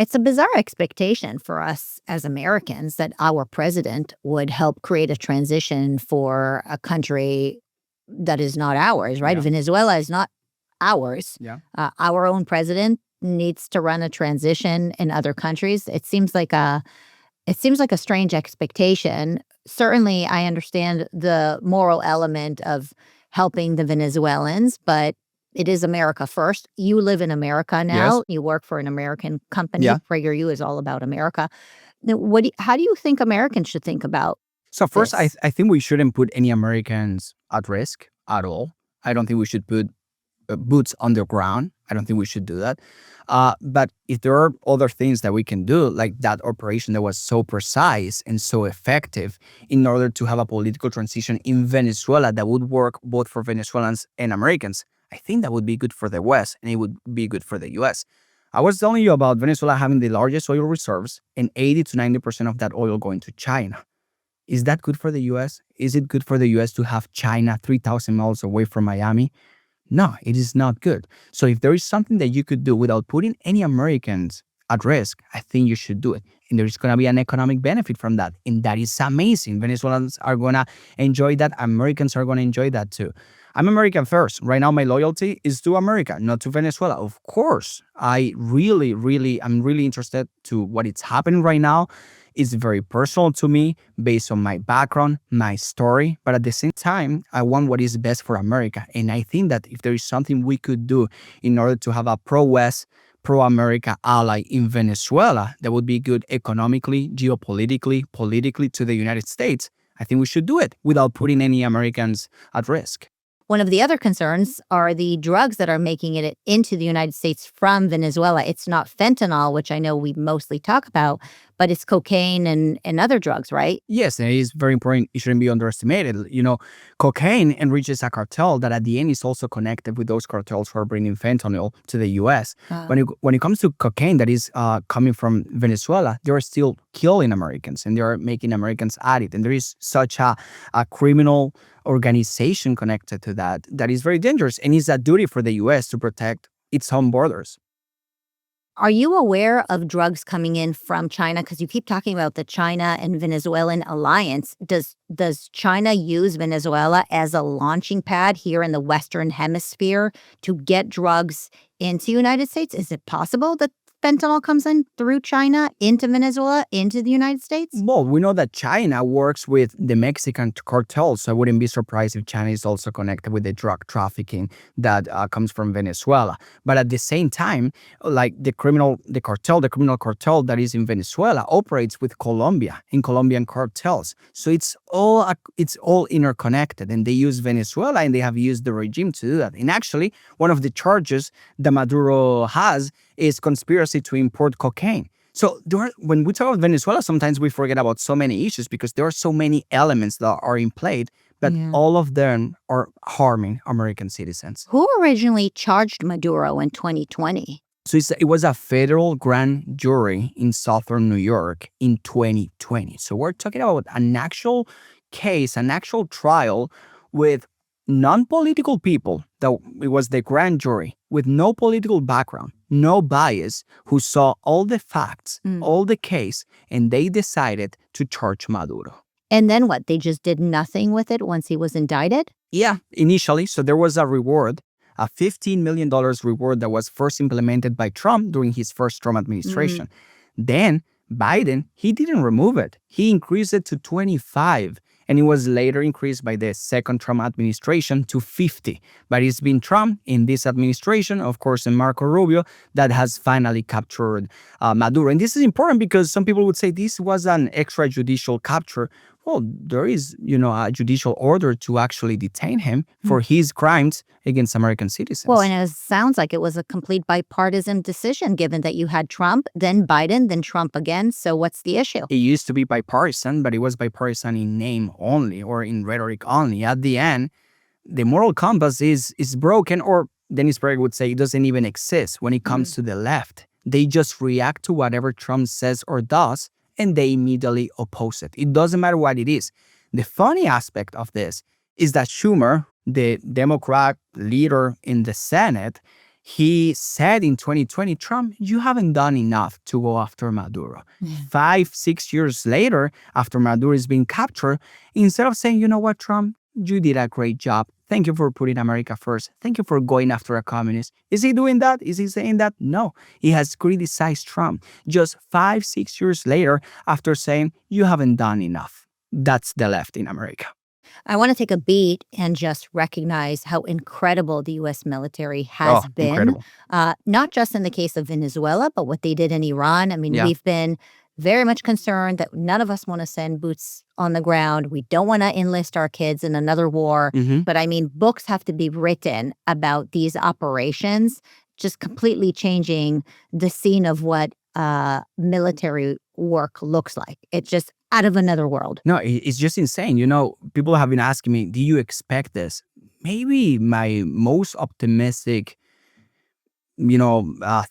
It's a bizarre expectation for us as Americans that our president would help create a transition for a country that is not ours, right? Yeah. Venezuela is not ours. Yeah. Our own president needs to run a transition in other countries. It seems like a strange expectation. Certainly, I understand the moral element of helping the Venezuelans, but it is America first. You live in America Yes. now. You work for an American company. Yeah. PragerU is all about America. Now, how do you think Americans should think about So first, this? I think we shouldn't put any Americans at risk at all. I don't think we should put boots on the ground. I don't think we should do that. But if there are other things that we can do, like that operation that was so precise and so effective in order to have a political transition in Venezuela that would work both for Venezuelans and Americans, I think that would be good for the West and it would be good for the US. I was telling you about Venezuela having the largest oil reserves and 80 to 90% of that oil going to China. Is that good for the US? Is it good for the US to have China 3,000 miles away from Miami? No, it is not good. So if there is something that you could do without putting any Americans at risk, I think you should do it. And there is going to be an economic benefit from that. And that is amazing. Venezuelans are going to enjoy that. Americans are going to enjoy that too. I'm American first. Right now, my loyalty is to America, not to Venezuela. Of course, I'm really interested to what is happening right now. It's very personal to me based on my background, my story. But at the same time, I want what is best for America. And I think that if there is something we could do in order to have a pro-West, pro-America ally in Venezuela that would be good economically, geopolitically, politically to the United States, I think we should do it without putting any Americans at risk. One of the other concerns are the drugs that are making it into the United States from Venezuela. It's not fentanyl, which I know we mostly talk about, but it's cocaine and other drugs, right? Yes, and it is very important. It shouldn't be underestimated. Cocaine enriches a cartel that at the end is also connected with those cartels who are bringing fentanyl to the U.S. When it comes to cocaine that is coming from Venezuela, they are still killing Americans and they are making Americans addict. And there is such a criminal organization connected to that is very dangerous. And it's a duty for the U.S. to protect its own borders. Are you aware of drugs coming in from China? Because you keep talking about the China and Venezuelan alliance. Does China use Venezuela as a launching pad here in the Western Hemisphere to get drugs into the United States? Is it possible that fentanyl comes in through China into Venezuela, into the United States? Well, we know that China works with the Mexican cartels, so I wouldn't be surprised if China is also connected with the drug trafficking that comes from Venezuela. But at the same time, like the criminal cartel that is in Venezuela operates with Colombia in Colombian cartels. So it's all interconnected, and they use Venezuela and they have used the regime to do that. And actually, one of the charges that Maduro has is conspiracy to import cocaine. So when we talk about Venezuela, sometimes we forget about so many issues because there are so many elements that are in play, but all of them are harming American citizens. Who originally charged Maduro in 2020? So it was a federal grand jury in southern New York in 2020. So we're talking about an actual case, an actual trial with non-political people. It was the grand jury with no political background, no bias, who saw all the facts, all the case, and they decided to charge Maduro. And then what? They just did nothing with it once he was indicted? Yeah, initially. So there was a reward, a $15 million reward that was first implemented by Trump during his first Trump administration. Then Biden, he didn't remove it. He increased it to 25. And it was later increased by the second Trump administration to 50. But it's been Trump in this administration, of course, and Marco Rubio, that has finally captured Maduro. And this is important because some people would say this was an extrajudicial capture. Well, there is, a judicial order to actually detain him for his crimes against American citizens. Well, and it sounds like it was a complete bipartisan decision, given that you had Trump, then Biden, then Trump again. So what's the issue? It used to be bipartisan, but it was bipartisan in name only or in rhetoric only. At the end, the moral compass is broken, or Dennis Prager would say it doesn't even exist when it comes to the left. They just react to whatever Trump says or does, and they immediately oppose it. It doesn't matter what it is. The funny aspect of this is that Schumer, the Democrat leader in the Senate, he said in 2020, Trump, you haven't done enough to go after Maduro. 5, 6 years later, after Maduro is being captured, instead of saying, you know what, Trump, you did a great job. Thank you for putting America first. Thank you for going after a communist. Is he doing that? Is he saying that? No. He has criticized Trump just 5, 6 years later after saying, you haven't done enough. That's the left in America. I want to take a beat and just recognize how incredible the U.S. military Oh, has been, incredible. not just in the case of Venezuela, but what they did in Iran. I mean, Yeah. we've been very much concerned that none of us want to send boots on the ground. We don't want to enlist our kids in another war. Mhm. But I mean, books have to be written about these operations, just completely changing the scene of what military work looks like. It's just out of another world. No, it's just insane. People have been asking me, do you expect this? Maybe my most optimistic,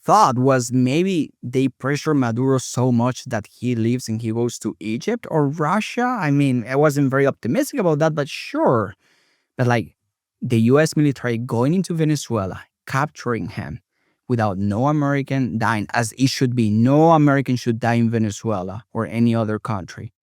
thought was maybe they pressure Maduro so much that he leaves and he goes to Egypt or Russia. I mean, I wasn't very optimistic about that, but sure. But like the US military going into Venezuela, capturing him without no American dying, as it should be. No American should die in Venezuela or any other country.